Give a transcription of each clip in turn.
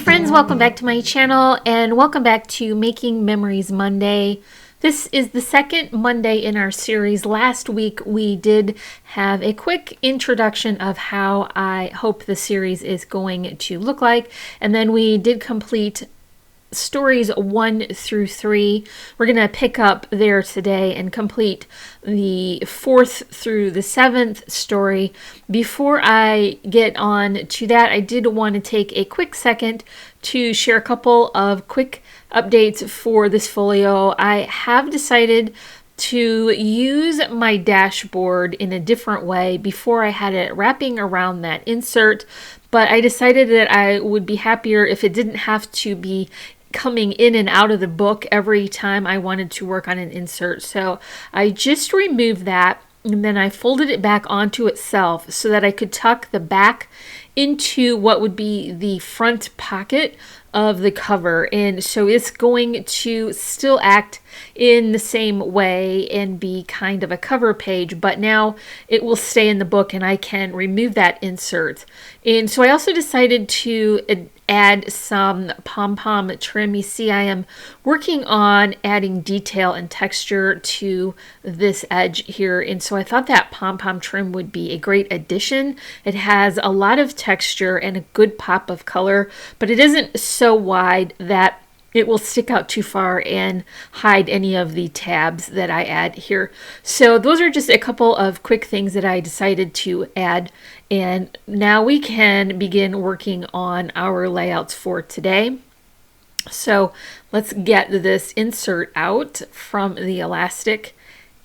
friends, welcome back to my channel and welcome back to Making Memories Monday. This is the second Monday in our series. Last week we did have a quick introduction of how I hope the series is going to look like, and then we did complete stories 1 through 3. We're going to pick up there today and complete the 4th through the 7th story. Before I get on to that, I did want to take a quick second to share a couple of quick updates for this folio. I have decided to use my dashboard in a different way. Before I had it wrapping around that insert, but I decided that I would be happier if it didn't have to be coming in and out of the book every time I wanted to work on an insert. So I just removed that and then I folded it back onto itself so that I could tuck the back into what would be the front pocket of the cover, and so it's going to still act in the same way and be kind of a cover page, but now it will stay in the book and I can remove that insert. And so I also decided to add some pom-pom trim. You see, I am working on adding detail and texture to this edge here, and so I thought that pom-pom trim would be a great addition. It has a lot of texture and a good pop of color, but it isn't so wide that it will stick out too far and hide any of the tabs that I add here. So those are just a couple of quick things that I decided to add, and now we can begin working on our layouts for today. So let's get this insert out from the elastic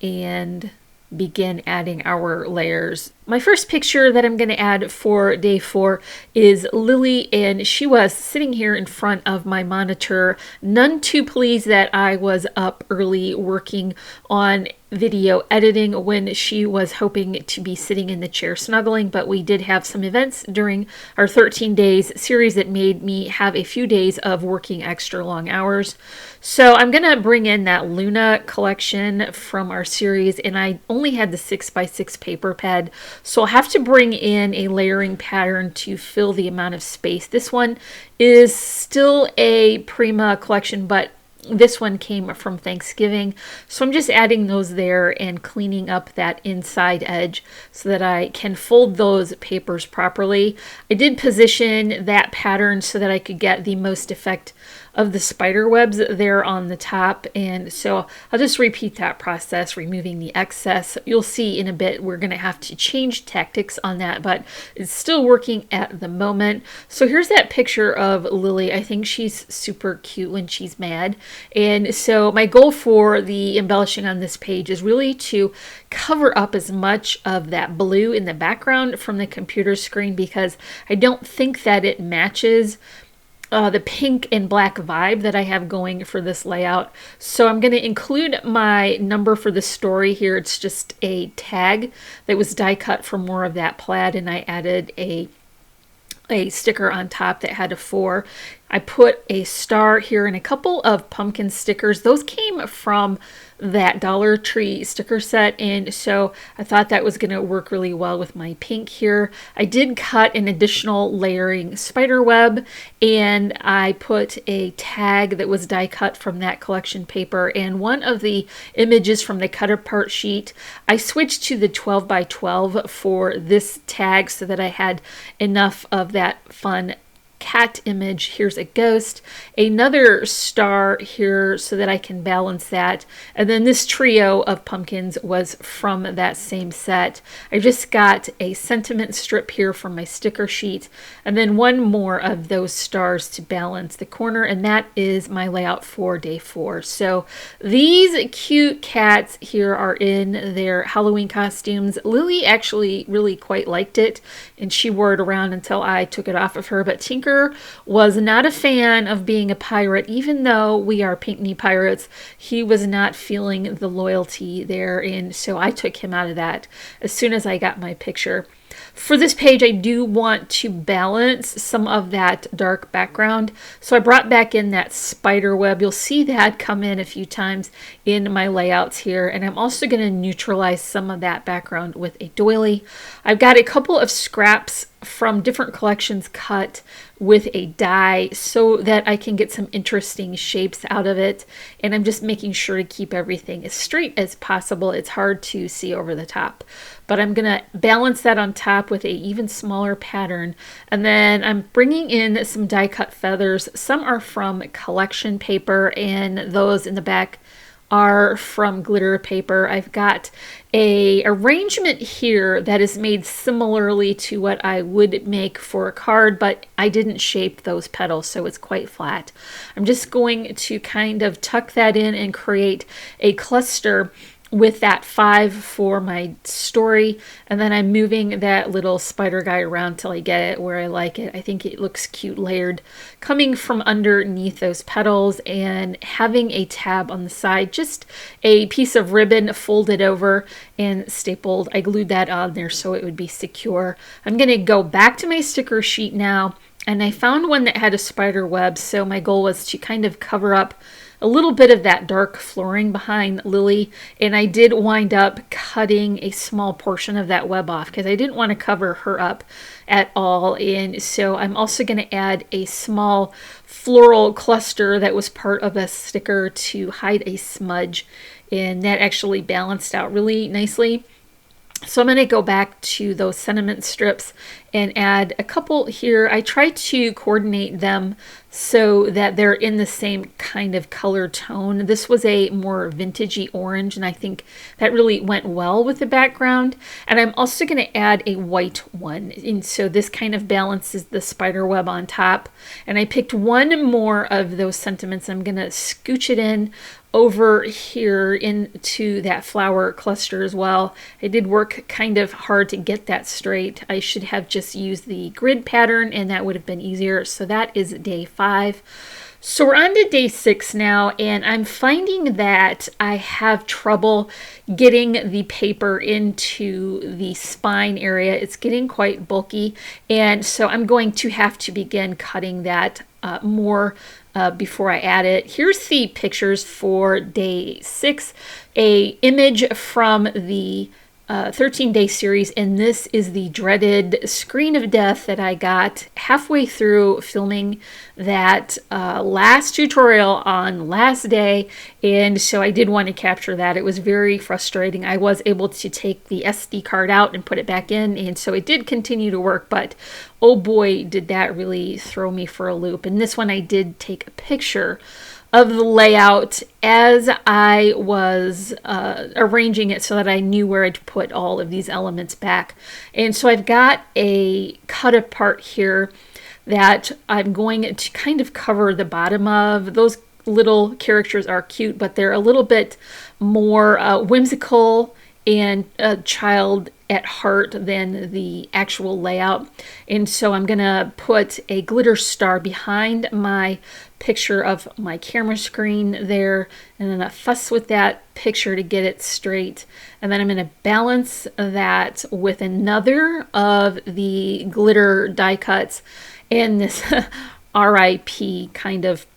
and begin adding our layers. My first picture that I'm going to add for day 4 is Lily, and she was sitting here in front of my monitor, none too pleased that I was up early working on video editing when she was hoping to be sitting in the chair snuggling, but we did have some events during our 13 days series that made me have a few days of working extra long hours. So I'm going to bring in that Luna collection from our series, and I only had the 6x6 paper pad, so I'll have to bring in a layering pattern to fill the amount of space. This one is still a Prima collection, but this one came from Thanksgiving, so I'm just adding those there and cleaning up that inside edge so that I can fold those papers properly. I did position that pattern so that I could get the most effect of the spider webs there on the top, and so I'll just repeat that process, removing the excess. You'll see in a bit we're going to have to change tactics on that, but it's still working at the moment. So here's that picture of Lily. I think she's super cute when she's mad, and so my goal for the embellishing on this page is really to cover up as much of that blue in the background from the computer screen, because I don't think that it matches the pink and black vibe that I have going for this layout. So I'm going to include my number for the story here. It's just a tag that was die cut from more of that plaid, and I added a sticker on top that had a 4. I put a star here and a couple of pumpkin stickers. Those came from that Dollar Tree sticker set, and so I thought that was going to work really well with my pink here. I did cut an additional layering spider web, and I put a tag that was die cut from that collection paper, and one of the images from the cut apart sheet I switched to the 12x12 for this tag so that I had enough of that fun cat image. Here's a ghost, another star here so that I can balance that, and then this trio of pumpkins was from that same set. I just got a sentiment strip here from my sticker sheet, and then one more of those stars to balance the corner, and that is my layout for day 4. So these cute cats here are in their Halloween costumes. Lily actually really quite liked it, and she wore it around until I took it off of her, but Tinker was not a fan of being a pirate. Even though we are Pinkney pirates, he was not feeling the loyalty there, and so I took him out of that as soon as I got my picture. For this page, I do want to balance some of that dark background. So I brought back in that spider web. You'll see that come in a few times in my layouts here. And I'm also going to neutralize some of that background with a doily. I've got a couple of scraps from different collections cut with a die so that I can get some interesting shapes out of it. And I'm just making sure to keep everything as straight as possible. It's hard to see over the top, but I'm going to balance that on top with a even smaller pattern. And then I'm bringing in some die cut feathers. Some are from collection paper and those in the back are from glitter paper. I've got a arrangement here that is made similarly to what I would make for a card, but I didn't shape those petals, so it's quite flat. I'm just going to kind of tuck that in and create a cluster with that 5 for my story, and then I'm moving that little spider guy around till I get it where I like it. I think it looks cute layered coming from underneath those petals, and having a tab on the side, just a piece of ribbon folded over and stapled. I glued that on there so it would be secure. I'm going to go back to my sticker sheet now, and I found one that had a spider web, so my goal was to kind of cover up a little bit of that dark flooring behind Lily, and I did wind up cutting a small portion of that web off because I didn't want to cover her up at all. And so I'm also going to add a small floral cluster that was part of a sticker to hide a smudge, and that actually balanced out really nicely. So I'm going to go back to those sentiment strips and add a couple here. I try to coordinate them so that they're in the same kind of color tone. This was a more vintagey orange, and I think that really went well with the background. And I'm also going to add a white one. And so this kind of balances the spider web on top. And I picked one more of those sentiments. I'm going to scooch it in over here into that flower cluster as well. I did work kind of hard to get that straight. I should have just used the grid pattern and that would have been easier. So that is day 5. So we're on to day 6 now, and I'm finding that I have trouble getting the paper into the spine area. It's getting quite bulky, and so I'm going to have to begin cutting that more before I add it. Here's the pictures for day 6, a image from the 13-day series, and this is the dreaded screen of death that I got halfway through filming that last tutorial on last day, and so I did want to capture that. It was very frustrating. I was able to take the SD card out and put it back in, and so it did continue to work, but oh boy, did that really throw me for a loop. And this one I did take a picture of the layout as I was arranging it so that I knew where to put all of these elements back. And so I've got a cut apart here that I'm going to kind of cover the bottom of. Those little characters are cute, but they're a little bit more whimsical and a child at heart than the actual layout. And so I'm gonna put a glitter star behind my picture of my camera screen there, and then I fuss with that picture to get it straight. And then I'm gonna balance that with another of the glitter die cuts and this RIP kind of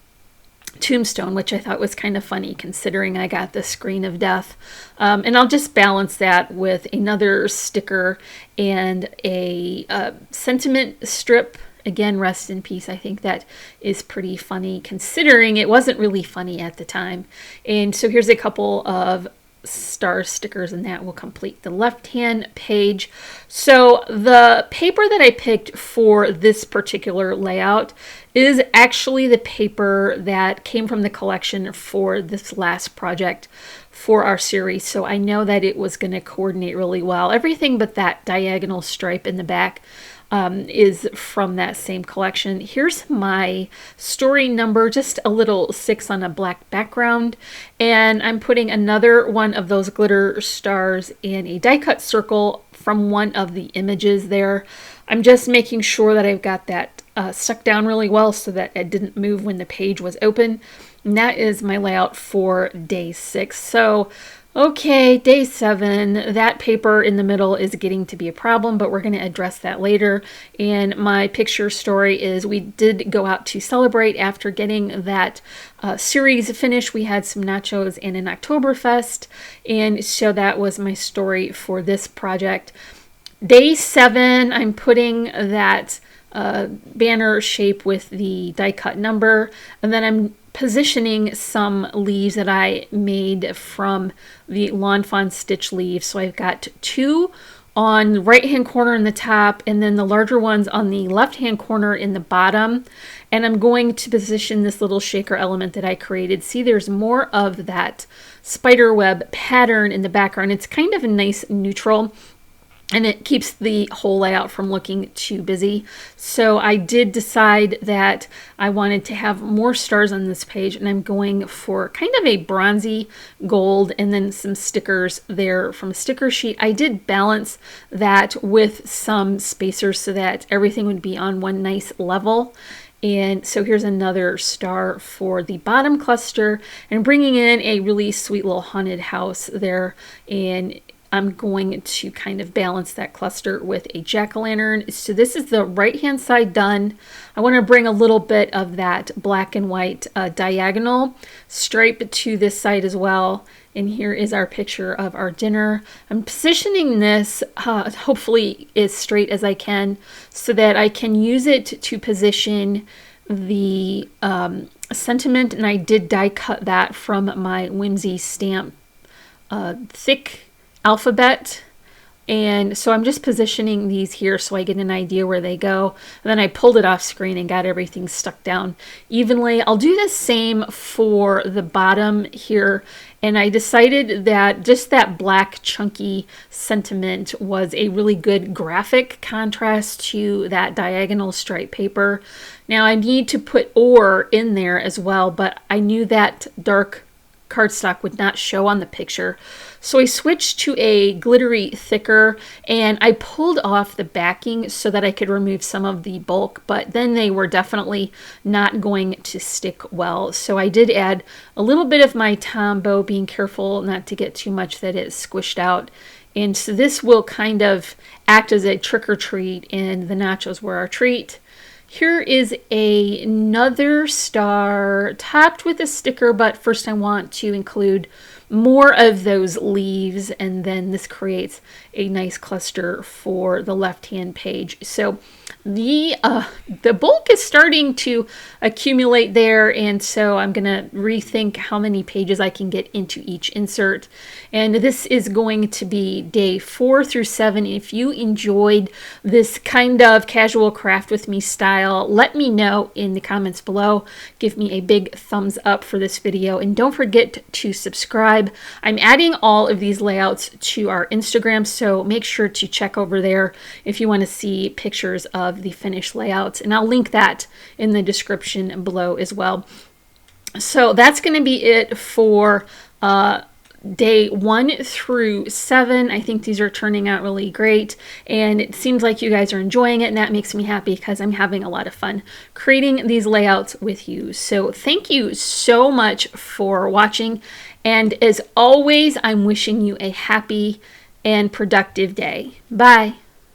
tombstone, which I thought was kind of funny considering I got the screen of death. And I'll just balance that with another sticker and a sentiment strip. Again, rest in peace. I think that is pretty funny considering it wasn't really funny at the time. And so here's a couple of star stickers, and that will complete the left-hand page. So the paper that I picked for this particular layout is actually the paper that came from the collection for this last project for our series. So I know that it was going to coordinate really well. Everything but that diagonal stripe in the back is from that same collection. Here's my story number, just a little 6 on a black background, and I'm putting another one of those glitter stars in a die cut circle from one of the images there. I'm just making sure that I've got that stuck down really well so that it didn't move when the page was open. And that is my layout for day 6. So Okay, day 7. That paper in the middle is getting to be a problem, but we're going to address that later. And my picture story is we did go out to celebrate after getting that series finished. We had some nachos and an Oktoberfest, and so that was my story for this project. Day 7, I'm putting that banner shape with the die cut number, and then I'm positioning some leaves that I made from the Lawn Fawn stitch leaves. So I've got 2 on the right hand corner in the top, and then the larger ones on the left hand corner in the bottom. And I'm going to position this little shaker element that I created. See, there's more of that spider web pattern in the background. It's kind of a nice neutral, and it keeps the whole layout from looking too busy. So I did decide that I wanted to have more stars on this page, and I'm going for kind of a bronzy gold and then some stickers there from a sticker sheet. I did balance that with some spacers so that everything would be on one nice level. And so here's another star for the bottom cluster, and bringing in a really sweet little haunted house there. And I'm going to kind of balance that cluster with a jack-o'-lantern. So this is the right-hand side done. I want to bring a little bit of that black and white diagonal stripe to this side as well. And here is our picture of our dinner. I'm positioning this hopefully as straight as I can so that I can use it to position the sentiment. And I did die cut that from my Whimsy stamp thick alphabet, and so I'm just positioning these here so I get an idea where they go, and then I pulled it off screen and got everything stuck down evenly. I'll do the same for the bottom here, and I decided that just that black chunky sentiment was a really good graphic contrast to that diagonal stripe paper. Now I need to put ore in there as well, but I knew that dark cardstock would not show on the picture. So I switched to a glittery thicker, and I pulled off the backing so that I could remove some of the bulk, but then they were definitely not going to stick well. So I did add a little bit of my Tombow, being careful not to get too much that it squished out. And so this will kind of act as a trick or treat, and the nachos were our treat. Here is another star topped with a sticker, but first I want to include more of those leaves, and then this creates a nice cluster for the left-hand page. So the bulk is starting to accumulate there, and so I'm gonna rethink how many pages I can get into each insert. And this is going to be day 4 through 7. If you enjoyed this kind of casual craft with me style, let me know in the comments below. Give me a big thumbs up for this video, and don't forget to subscribe. I'm adding all of these layouts to our Instagram, so make sure to check over there if you want to see pictures of the finished layouts, and I'll link that in the description below as well. So that's going to be it for day 1 through 7. I think these are turning out really great, and it seems like you guys are enjoying it, and that makes me happy because I'm having a lot of fun creating these layouts with you. So thank you so much for watching, and as always, I'm wishing you a happy and productive day. Bye.